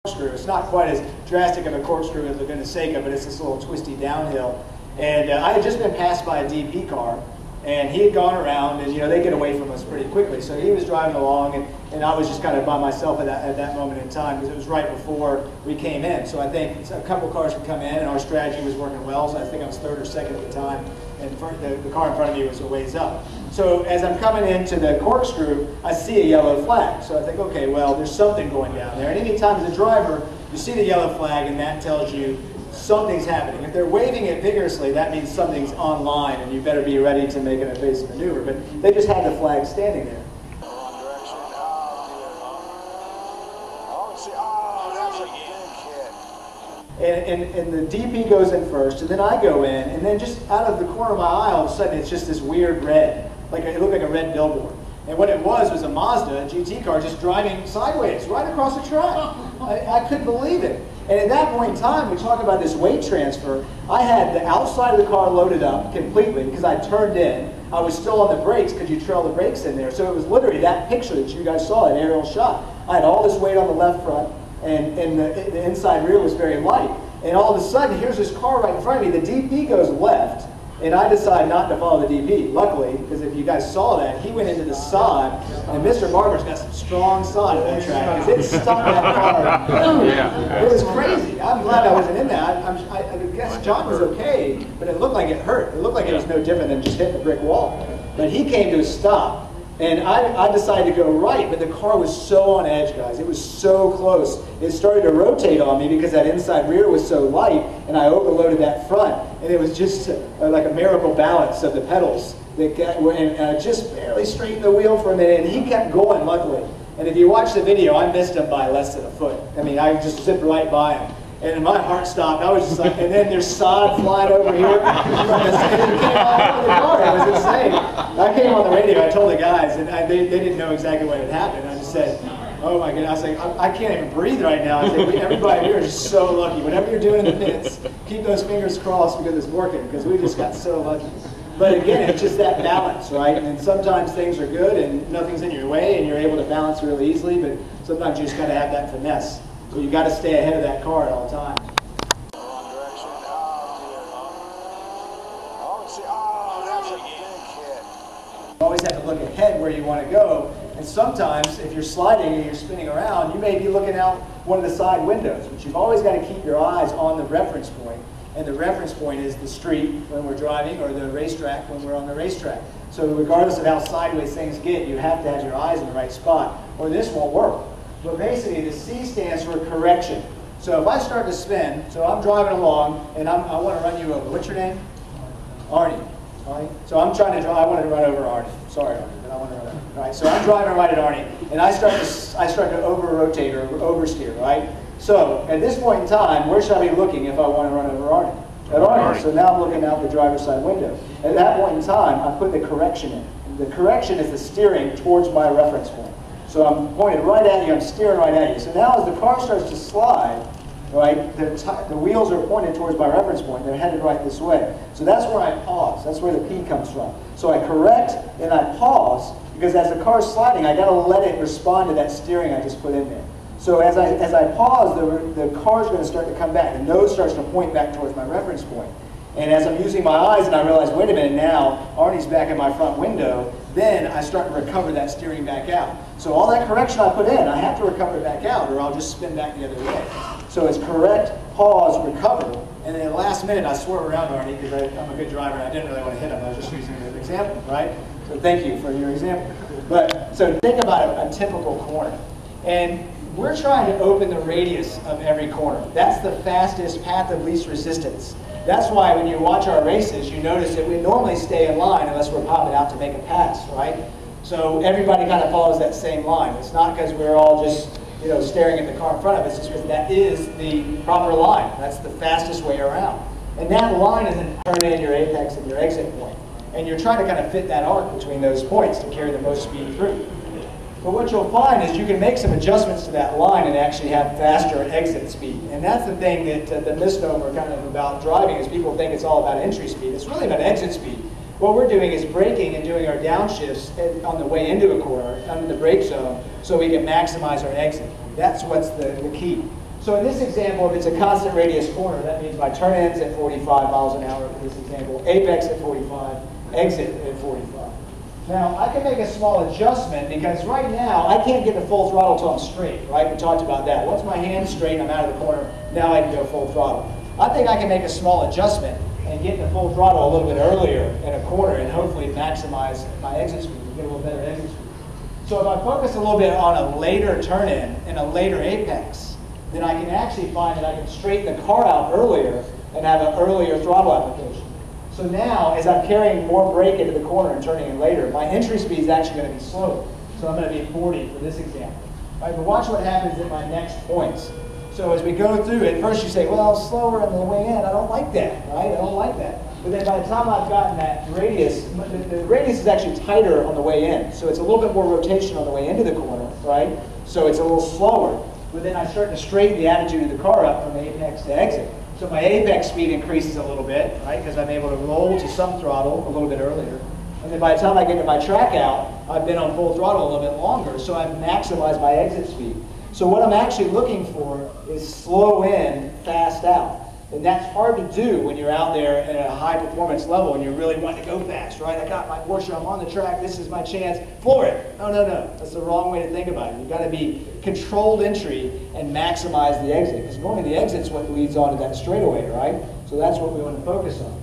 corkscrew. It's not quite as drastic of a corkscrew as Laguna Seca, but it's this little twisty downhill. And I had just been passed by a DP car, and he had gone around, and they get away from us pretty quickly. So he was driving along, and I was just kind of by myself at that moment in time, because it was right before we came in. So I think a couple cars had come in, and our strategy was working well. So I think I was third or second at the time, and the car in front of me was a ways up. So as I'm coming into the corkscrew, I see a yellow flag. So I think, okay, well, there's something going down there. And anytime as a driver, you see the yellow flag, and that tells you something's happening. If they're waving it vigorously, that means something's online, and you better be ready to make an evasive maneuver. But they just had the flag standing there. And the DP goes in first, and then I go in, and then just out of the corner of my eye, all of a sudden, it's just this weird red. It looked like a red billboard. And what it was a Mazda, a GT car, just driving sideways, right across the track. I couldn't believe it. And at that point in time, we talk about this weight transfer. I had the outside of the car loaded up completely because I turned in. I was still on the brakes because you trail the brakes in there. So it was literally that picture that you guys saw, an aerial shot. I had all this weight on the left front, and the inside rear was very light. And all of a sudden, here's this car right in front of me. The DP goes left, and I decide not to follow the DP. Luckily, because if you guys saw that, he went into the sod, and Mr. Barber's got some strong sod in that track, because it stuck that car. It was crazy. I'm glad I wasn't in that. I guess John was okay, but it looked like it hurt. It looked like it was no different than just hitting a brick wall. But he came to a stop. And I decided to go right, but the car was so on edge, guys. It was so close. It started to rotate on me because that inside rear was so light, and I overloaded that front. And it was just like a miracle balance of the pedals. And I just barely straightened the wheel for a minute, and he kept going, luckily. And if you watch the video, I missed him by less than a foot. I mean, I just zipped right by him. And my heart stopped. I was just like, and then there's sod flying over here. It came all over the car. It was insane. I came on the radio. I told the guys, and they didn't know exactly what had happened. I just said, oh my goodness. I was like, I can't even breathe right now. I said, everybody here is so lucky. Whatever you're doing in the pits, keep those fingers crossed because it's working, because we just got so lucky. But again, it's just that balance, right? And sometimes things are good and nothing's in your way and you're able to balance really easily, but sometimes you just got to have that finesse. So you got to stay ahead of that car at all times. You always have to look ahead where you want to go. And sometimes, if you're sliding and you're spinning around, you may be looking out one of the side windows. But you've always got to keep your eyes on the reference point. And the reference point is the street when we're driving, or the racetrack when we're on the racetrack. So regardless of how sideways things get, you have to have your eyes in the right spot, or this won't work. But basically, the C stands for correction. So if I start to spin, so I'm driving along, and I want to run you over. What's your name? Arnie. Arnie. So I'm trying to drive. I want to run over Arnie. Sorry, Arnie, but I want to run over. All right. So I'm driving right at Arnie, and I start to over-rotate or oversteer. Right. So at this point in time, where should I be looking if I want to run over Arnie? At Arnie. So now I'm looking out the driver's side window. At that point in time, I put the correction in. And the correction is the steering towards my reference point. So I'm pointed right at you, I'm steering right at you. So now as the car starts to slide, right, the wheels are pointed towards my reference point. They're headed right this way. So that's where I pause. That's where the P comes from. So I correct and I pause, because as the car's sliding, I got to let it respond to that steering I just put in there. So as I pause, the car's going to start to come back. The nose starts to point back towards my reference point. And as I'm using my eyes and I realize, wait a minute, now Arnie's back in my front window, then I start to recover that steering back out. So all that correction I put in, I have to recover it back out, or I'll just spin back the other way. So it's correct, pause, recover, and then at the last minute I swerve around Arnie because I'm a good driver and I didn't really want to hit him. I was just using an example, right? So thank you for your example. But so think about a typical corner. And we're trying to open the radius of every corner. That's the fastest path of least resistance. That's why when you watch our races, you notice that we normally stay in line unless we're popping out to make a pass, right? So everybody kind of follows that same line. It's not because we're all just staring at the car in front of us. It's because that is the proper line. That's the fastest way around. And that line is then turn in your apex and your exit point. And you're trying to kind of fit that arc between those points to carry the most speed through. But what you'll find is you can make some adjustments to that line and actually have faster exit speed. And that's the thing that the misnomer kind of about driving is people think it's all about entry speed. It's really about exit speed. What we're doing is braking and doing our downshifts on the way into a corner, under the brake zone, so we can maximize our exit. That's what's the key. So in this example, if it's a constant radius corner, that means my turn ends at 45 miles an hour in this example, apex at 45, exit at 45. Now, I can make a small adjustment because right now, I can't get the full throttle until I'm straight, right? We talked about that. Once my hand's straight, I'm out of the corner, now I can go full throttle. I think I can make a small adjustment and get the full throttle a little bit earlier in a corner and hopefully maximize my exit speed, get a little better exit speed. So if I focus a little bit on a later turn-in and a later apex, then I can actually find that I can straighten the car out earlier and have an earlier throttle application. So now, as I'm carrying more brake into the corner and turning in later, my entry speed is actually going to be slower. So I'm going to be 40 for this example. Right, but watch what happens at my next points. So as we go through it, first you say, well, slower on the way in. I don't like that, right? I don't like that. But then by the time I've gotten that radius, the radius is actually tighter on the way in. So it's a little bit more rotation on the way into the corner, right? So it's a little slower. But then I start to straighten the attitude of the car up from apex to exit. So my apex speed increases a little bit, right? Because I'm able to roll to some throttle a little bit earlier. And then by the time I get to my track out, I've been on full throttle a little bit longer, so I've maximized my exit speed. So what I'm actually looking for is slow in, fast out. And that's hard to do when you're out there at a high performance level and you're really wanting to go fast, right? I got my Porsche, I'm on the track, this is my chance, floor it. No, no, no, that's the wrong way to think about it. You've got to be controlled entry and maximize the exit, because normally the exit's what leads on to that straightaway, right? So that's what we want to focus on.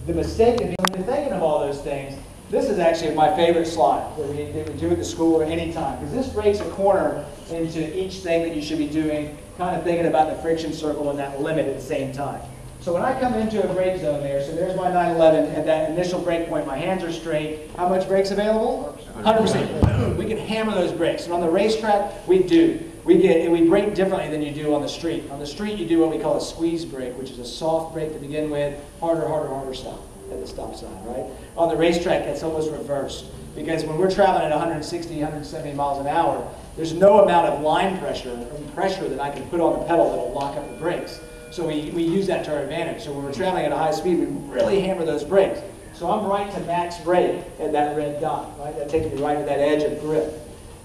The mistake, when you're thinking of all those things, this is actually my favorite slide that we do at the school or any time, because this breaks a corner into each thing that you should be doing, kind of thinking about the friction circle and that limit at the same time. So when I come into a brake zone there, so there's my 911 at that initial brake point, my hands are straight. How much brake's available? 100%. We can hammer those brakes. And on the racetrack, we do. We brake differently than you do on the street. On the street, you do what we call a squeeze brake, which is a soft brake to begin with, harder, harder, harder stop at the stop sign, right? On the racetrack, it's almost reversed. Because when we're traveling at 160, 170 miles an hour, there's no amount of line pressure or pressure that I can put on the pedal that will lock up the brakes. So we use that to our advantage. So when we're traveling at a high speed, we really hammer those brakes. So I'm right to max brake at that red dot, right? That takes me right to that edge of grip.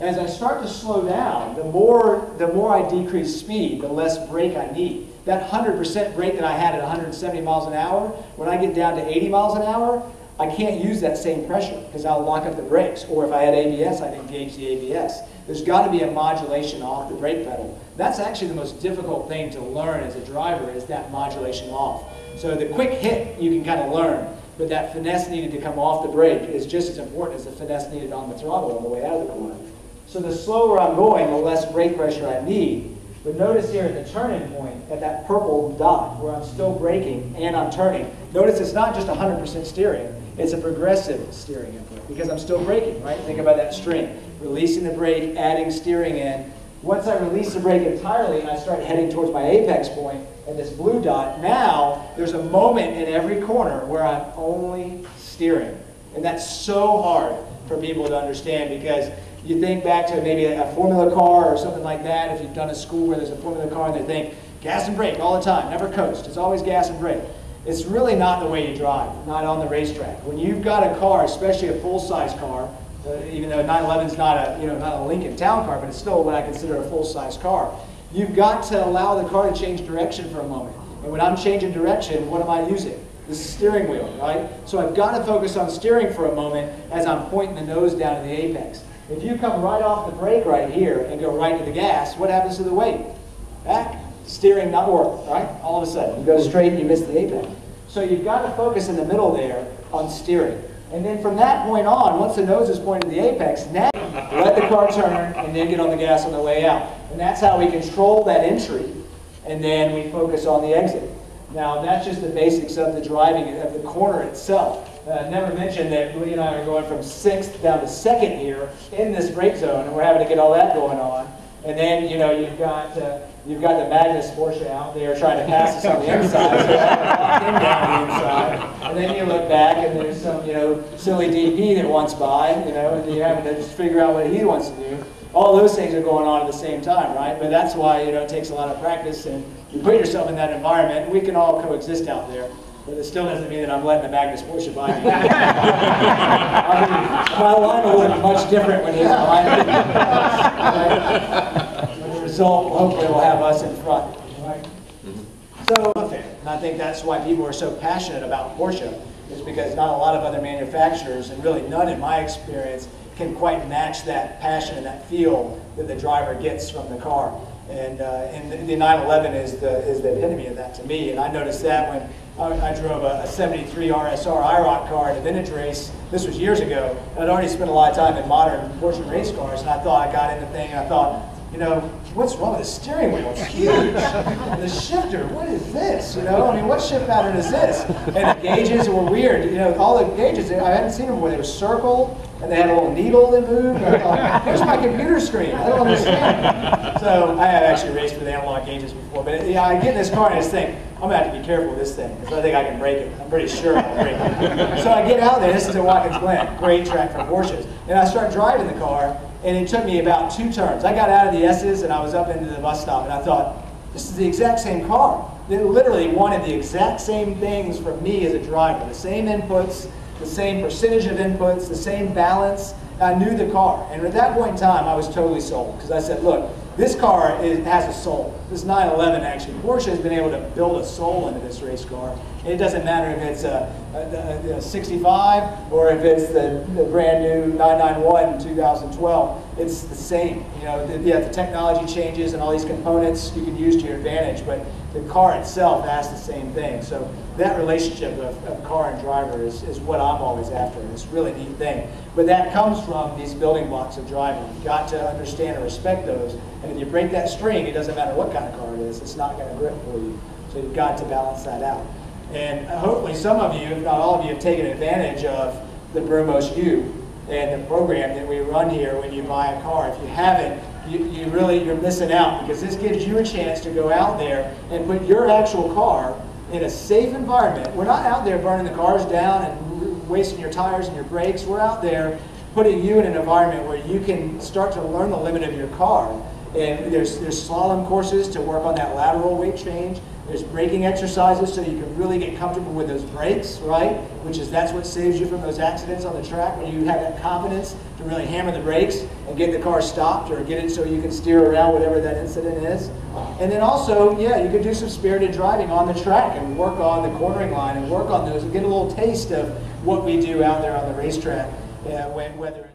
As I start to slow down, the more I decrease speed, the less brake I need. That 100% brake that I had at 170 miles an hour, when I get down to 80 miles an hour, I can't use that same pressure because I'll lock up the brakes. Or if I had ABS, I'd engage the ABS. There's got to be a modulation off the brake pedal. That's actually the most difficult thing to learn as a driver, is that modulation off. So the quick hit you can kind of learn, but that finesse needed to come off the brake is just as important as the finesse needed on the throttle on the way out of the corner. So the slower I'm going, the less brake pressure I need. But notice here at the turning point, at that purple dot, where I'm still braking and I'm turning, notice it's not just 100% steering, it's a progressive steering input, because I'm still braking, right? Think about that string. Releasing the brake, adding steering in. Once I release the brake entirely and I start heading towards my apex point at this blue dot, now there's a moment in every corner where I'm only steering. And that's so hard for people to understand, because you think back to maybe a Formula car or something like that. If you've done a school where there's a Formula car and they think gas and brake all the time, never coast. It's always gas and brake. It's really not the way you drive, not on the racetrack. When you've got a car, especially a full-size car, even though a 911 is not a Lincoln Town car, but it's still what I consider a full-size car, you've got to allow the car to change direction for a moment. And when I'm changing direction, what am I using? This is steering wheel, right? So I've got to focus on steering for a moment as I'm pointing the nose down to the apex. If you come right off the brake right here and go right to the gas, what happens to the weight? Back. Steering not working, right? All of a sudden, you go straight and you miss the apex. So you've got to focus in the middle there on steering. And then from that point on, once the nose is pointed to the apex, now let the car turn and then get on the gas on the way out. And that's how we control that entry, and then we focus on the exit. Now, that's just the basics of the driving of the corner itself. Never mentioned that Lee and I are going from 6th down to 2nd here in this brake zone, and we're having to get all that going on. And then, you know, you've got the Magnus Porsche out there trying to pass us on the inside, so him down the inside. And then you look back and there's some, you know, silly DP that wants by, you know, and you're having to just figure out what he wants to do. All those things are going on at the same time, right? But that's why, you know, it takes a lot of practice, and you put yourself in that environment, and we can all coexist out there. But it still doesn't mean that I'm letting the Magnus Porsche by me. I mean, my line will look much different when he's behind me. Right? But there's result, hopefully, will have us in front. Right? So, and I think that's why people are so passionate about Porsche, is because not a lot of other manufacturers, and really none in my experience, can quite match that passion and that feel that the driver gets from the car. And the 911 is the epitome of that to me. And I noticed that when I drove a 73 RSR IROC car at a vintage race. This was years ago. And I'd already spent a lot of time in modern Porsche race cars, and I thought I got in the thing, and I thought, you know, what's wrong with the steering wheel? It's huge. And the shifter, what is this? You know, I mean, what shift pattern is this? And the gauges were weird. You know, all the gauges, I hadn't seen them before. They were circled, and they had a little needle that moved. And I thought, here's my computer screen. I don't understand. So I have actually raced with analog gauges before. But yeah, I get in this car and I just think, I'm going to have to be careful with this thing, because I think I can break it. I'm pretty sure I'll break it. So I get out there. This is at Watkins Glen. Great track for Porsches. And I start driving the car, and it took me about 2 turns. I got out of the S's, and I was up into the bus stop, and I thought, this is the exact same car. They literally wanted the exact same things from me as a driver. The same inputs, the same percentage of inputs, the same balance. I knew the car. And at that point in time, I was totally sold, because I said, look, this car has a soul. This 911, actually, Porsche has been able to build a soul into this race car. And it doesn't matter if it's a 65 or if it's the brand new 991 in 2012. It's the same. You know, the technology changes and all these components you can use to your advantage, but the car itself has the same thing. So that relationship of car and driver is what I'm always after. And it's a really neat thing. But that comes from these building blocks of driving. You've got to understand and respect those. And if you break that string, it doesn't matter what kind of car it is, it's not going to grip for you. So you've got to balance that out. And hopefully some of you, if not all of you, have taken advantage of the Brumos U and the program that we run here when you buy a car. If you haven't, you're missing out, because this gives you a chance to go out there and put your actual car in a safe environment. We're not out there burning the cars down and wasting your tires and your brakes. We're out there putting you in an environment where you can start to learn the limit of your car. And there's slalom courses to work on that lateral weight change. There's braking exercises so you can really get comfortable with those brakes, right? That's what saves you from those accidents on the track, when you have that confidence to really hammer the brakes and get the car stopped, or get it so you can steer around whatever that incident is. And then also, yeah, you could do some spirited driving on the track and work on the cornering line and work on those and get a little taste of what we do out there on the racetrack, whether